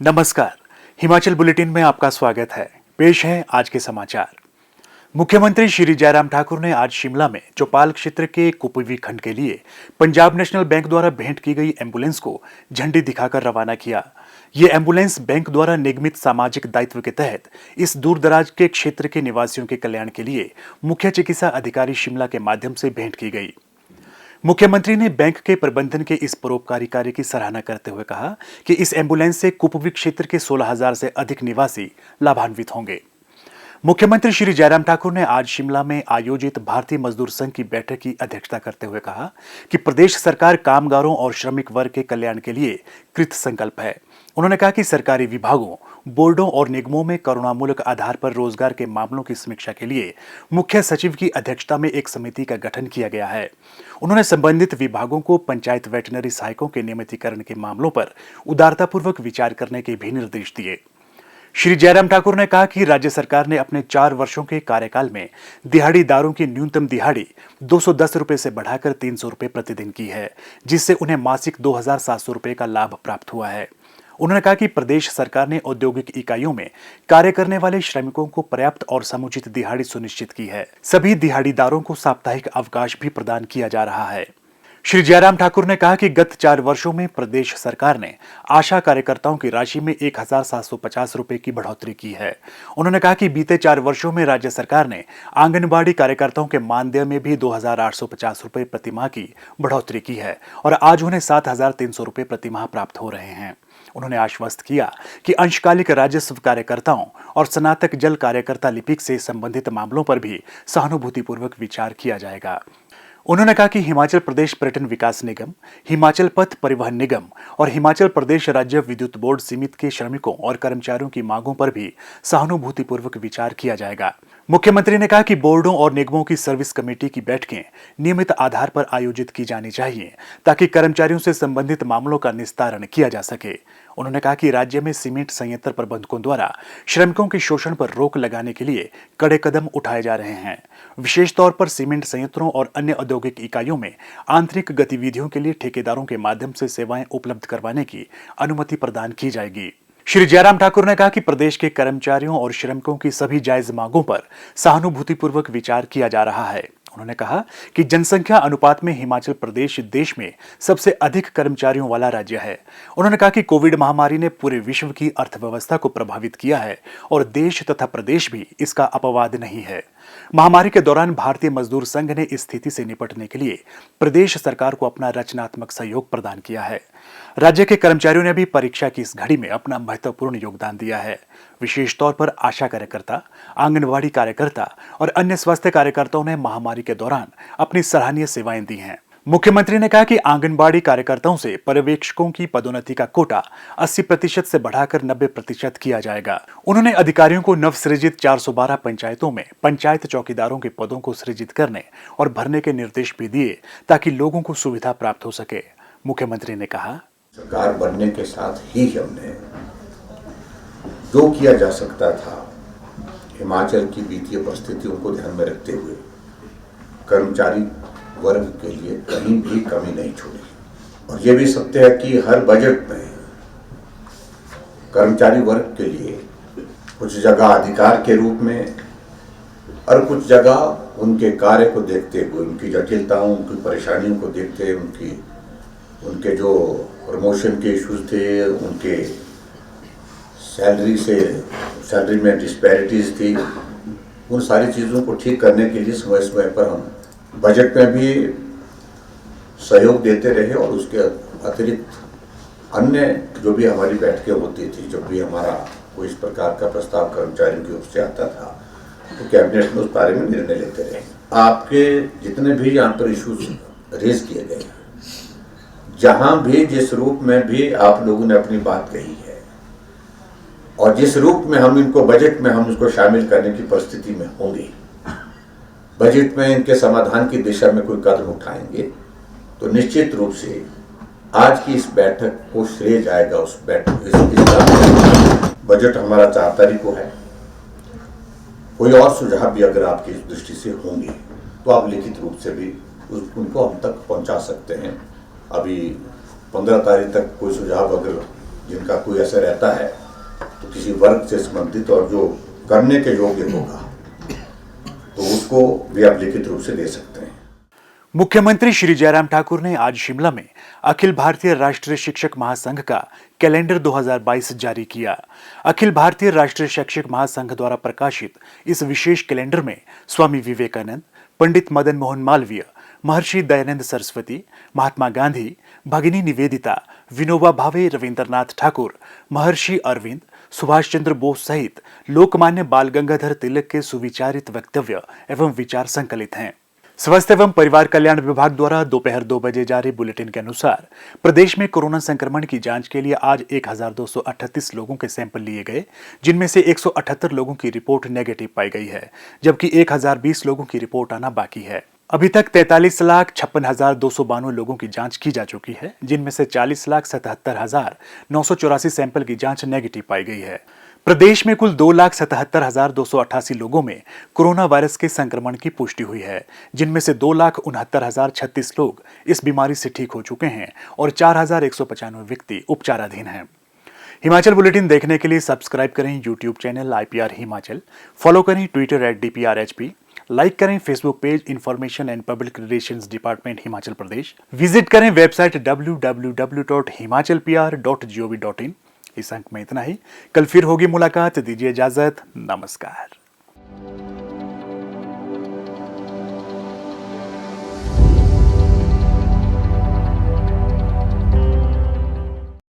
नमस्कार। हिमाचल बुलेटिन में आपका स्वागत है। पेश है आज के समाचार। मुख्यमंत्री श्री जयराम ठाकुर ने आज शिमला में चौपाल क्षेत्र के कुपवी खंड के लिए पंजाब नेशनल बैंक द्वारा भेंट की गई एम्बुलेंस को झंडी दिखाकर रवाना किया। ये एम्बुलेंस बैंक द्वारा निगमित सामाजिक दायित्व के तहत इस दूरदराज के क्षेत्र के निवासियों के कल्याण के लिए मुख्य चिकित्सा अधिकारी शिमला के माध्यम से भेंट की गई। मुख्यमंत्री ने बैंक के प्रबंधन के इस परोपकारी कार्य की सराहना करते हुए कहा कि इस एम्बुलेंस से कुपवी क्षेत्र के 16,000 से अधिक निवासी लाभान्वित होंगे। मुख्यमंत्री श्री जयराम ठाकुर ने आज शिमला में आयोजित भारतीय मजदूर संघ की बैठक की अध्यक्षता करते हुए कहा कि प्रदेश सरकार कामगारों और श्रमिक वर्ग के कल्याण के लिए कृत संकल्प है। उन्होंने कहा कि सरकारी विभागों, बोर्डों और निगमों में करुणामूलक आधार पर रोजगार के मामलों की समीक्षा के लिए मुख्य सचिव की अध्यक्षता में एक समिति का गठन किया गया है। उन्होंने संबंधित विभागों को पंचायत वेटनरी सहायकों के नियमितीकरण के मामलों पर उदारतापूर्वक विचार करने के भी निर्देश दिए। श्री जयराम ठाकुर ने कहा कि राज्य सरकार ने अपने 4 वर्षों के कार्यकाल में दिहाड़ीदारों की न्यूनतम दिहाड़ी 210 रुपए से बढ़ाकर 300 रुपए प्रतिदिन की है, जिससे उन्हें मासिक 2,700 रुपए का लाभ प्राप्त हुआ है। उन्होंने कहा कि प्रदेश सरकार ने औद्योगिक इकाइयों में कार्य करने वाले श्रमिकों को पर्याप्त और समुचित दिहाड़ी सुनिश्चित की है। सभी दिहाड़ीदारों को साप्ताहिक अवकाश भी प्रदान किया जा रहा है। श्री जयराम ठाकुर ने कहा कि गत 4 वर्षों में प्रदेश सरकार ने आशा कार्यकर्ताओं की राशि में 1,750 रुपए की बढ़ोतरी की है। उन्होंने कहा कि बीते 4 वर्षों में राज्य सरकार ने आंगनबाड़ी कार्यकर्ताओं के मानदेय में भी 2,850 रुपए प्रतिमाह की बढ़ोतरी की है और आज उन्हें 7,300 रुपए प्रतिमाह प्राप्त हो रहे हैं। उन्होंने आश्वस्त किया कि अंशकालिक राजस्व कार्यकर्ताओं और स्नातक जल कार्यकर्ता लिपिक से संबंधित मामलों पर भी सहानुभूतिपूर्वक विचार किया जाएगा। उन्होंने कहा कि हिमाचल प्रदेश पर्यटन विकास निगम, हिमाचल पथ परिवहन निगम और हिमाचल प्रदेश राज्य विद्युत बोर्ड सीमित के श्रमिकों और कर्मचारियों की मांगों पर भी सहानुभूतिपूर्वक विचार किया जाएगा। मुख्यमंत्री ने कहा कि बोर्डों और निगमों की सर्विस कमेटी की बैठकें नियमित आधार पर आयोजित की जानी चाहिए ताकि कर्मचारियों से संबंधित मामलों का निस्तारण किया जा सके। उन्होंने कहा कि राज्य में सीमेंट संयंत्र प्रबंधकों द्वारा श्रमिकों के शोषण पर रोक लगाने के लिए कड़े कदम उठाए जा रहे हैं। विशेष तौर पर सीमेंट संयंत्रों और अन्य औद्योगिक इकाइयों में आंतरिक गतिविधियों के लिए ठेकेदारों के माध्यम से सेवाएं उपलब्ध करवाने की अनुमति प्रदान की जाएगी। श्री जयराम ठाकुर ने कहा कि प्रदेश के कर्मचारियों और श्रमिकों की सभी जायज मांगों पर सहानुभूतिपूर्वक विचार किया जा रहा है। उन्होंने कहा कि जनसंख्या अनुपात में हिमाचल प्रदेश देश में सबसे अधिक कर्मचारियों वाला राज्य है। उन्होंने कहा कि कोविड महामारी ने पूरे विश्व की अर्थव्यवस्था को प्रभावित किया है और देश तथा प्रदेश भी इसका अपवाद नहीं है। महामारी के दौरान भारतीय मजदूर संघ ने इस स्थिति से निपटने के लिए प्रदेश सरकार को अपना रचनात्मक सहयोग प्रदान किया है। राज्य के कर्मचारियों ने भी परीक्षा की इस घड़ी में अपना महत्वपूर्ण योगदान दिया है। विशेष तौर पर आशा कार्यकर्ता, आंगनबाड़ी कार्यकर्ता और अन्य स्वास्थ्य कार्यकर्ताओं ने महामारी के दौरान अपनी सराहनीय सेवाएं दी हैं। मुख्यमंत्री ने कहा कि आंगनबाड़ी कार्यकर्ताओं से पर्यवेक्षकों की पदोन्नति का कोटा 80% से बढ़ाकर 90% किया जाएगा। उन्होंने अधिकारियों को नवसृजित 412 पंचायतों में पंचायत चौकीदारों के पदों को सृजित करने और भरने के निर्देश भी दिए ताकि लोगों को सुविधा प्राप्त हो सके। मुख्यमंत्री ने कहा, सरकार बनने के साथ ही हमने जो किया जा सकता था हिमाचल की वित्तीय परिस्थितियों को ध्यान में रखते हुए कर्मचारी वर्ग के लिए कहीं भी कमी नहीं छोड़ी। और ये भी सत्य है कि हर बजट में कर्मचारी वर्ग के लिए कुछ जगह अधिकार के रूप में और कुछ जगह उनके कार्य को देखते हुए, उनकी जटिलताओं, उनकी परेशानियों को देखते हुए, उनके जो प्रमोशन के इश्यूज थे, उनके सैलरी में डिस्पैरिटीज थी, उन सारी चीज़ों को ठीक करने के लिए समय समय पर हम बजट में भी सहयोग देते रहे और उसके अतिरिक्त अन्य जो भी हमारी बैठकें होती थी, जब भी हमारा कोई इस प्रकार का प्रस्ताव कर्मचारियों की ओर से आता था तो कैबिनेट में उस बारे में निर्णय लेते रहे। आपके जितने भी यहाँ पर इश्यूज रेज किए गए, जहाँ भी जिस रूप में भी आप लोगों ने अपनी बात कही है और जिस रूप में हम इनको बजट में हम इसको शामिल करने की परिस्थिति में होंगे, बजट में इनके समाधान की दिशा में कोई कदम उठाएंगे तो निश्चित रूप से आज की इस बैठक को श्रेय जाएगा उस बैठक। बजट हमारा 4 तारीख को है। कोई और सुझाव भी अगर आपकी दृष्टि से होंगे तो आप लिखित रूप से भी उनको हम तक पहुंचा सकते हैं। अभी 15 तारीख तक कोई सुझाव अगर जिनका कोई असर रहता है तो किसी वर्ग से संबंधित और जो करने के योग्य होगा तो उसको भी आप लिखित रूप से दे सकते हैं। मुख्यमंत्री श्री जयराम ठाकुर ने आज शिमला में अखिल भारतीय राष्ट्रीय शिक्षक महासंघ का कैलेंडर 2022 जारी किया। अखिल भारतीय राष्ट्रीय शिक्षक महासंघ द्वारा प्रकाशित इस विशेष कैलेंडर में स्वामी विवेकानंद, पंडित मदन मोहन मालवीय, महर्षि दयानंद सरस्वती, महात्मा गांधी, भगिनी निवेदिता, विनोबा भावे, रविंद्रनाथ ठाकुर, महर्षि अरविंद, सुभाष चंद्र बोस सहित लोकमान्य बाल गंगाधर तिलक के सुविचारित वक्तव्य एवं विचार संकलित हैं। स्वास्थ्य एवं परिवार कल्याण विभाग द्वारा दोपहर 2 बजे जारी बुलेटिन के अनुसार प्रदेश में कोरोना संक्रमण की जांच के लिए आज 1238 लोगों के सैंपल लिए गए, जिनमें से 178 लोगों की रिपोर्ट नेगेटिव पाई गई है, जबकि 1020 लोगों की रिपोर्ट आना बाकी है। अभी तक 43,56,292 लोगों की जांच की जा चुकी है, जिनमें से 40,77,984 सैंपल की जांच नेगेटिव पाई गई है। प्रदेश में कुल 2,77,288 लोगों में कोरोना वायरस के संक्रमण की पुष्टि हुई है, जिनमें से 2,69,036 लोग इस बीमारी से ठीक हो चुके हैं और 4,195 व्यक्ति उपचाराधीन हैं। हिमाचल बुलेटिन देखने के लिए सब्सक्राइब करें YouTube channel IPR Himachal, follow करें ट्विटर @DPRHP, लाइक करें Facebook page information and public relations department Himachal Pradesh, visit करें वेबसाइट www.himachalpr.gov.in। इस अंक में इतना ही। कल फिर होगी मुलाकात, दीजिए इजाजत, नमस्कार।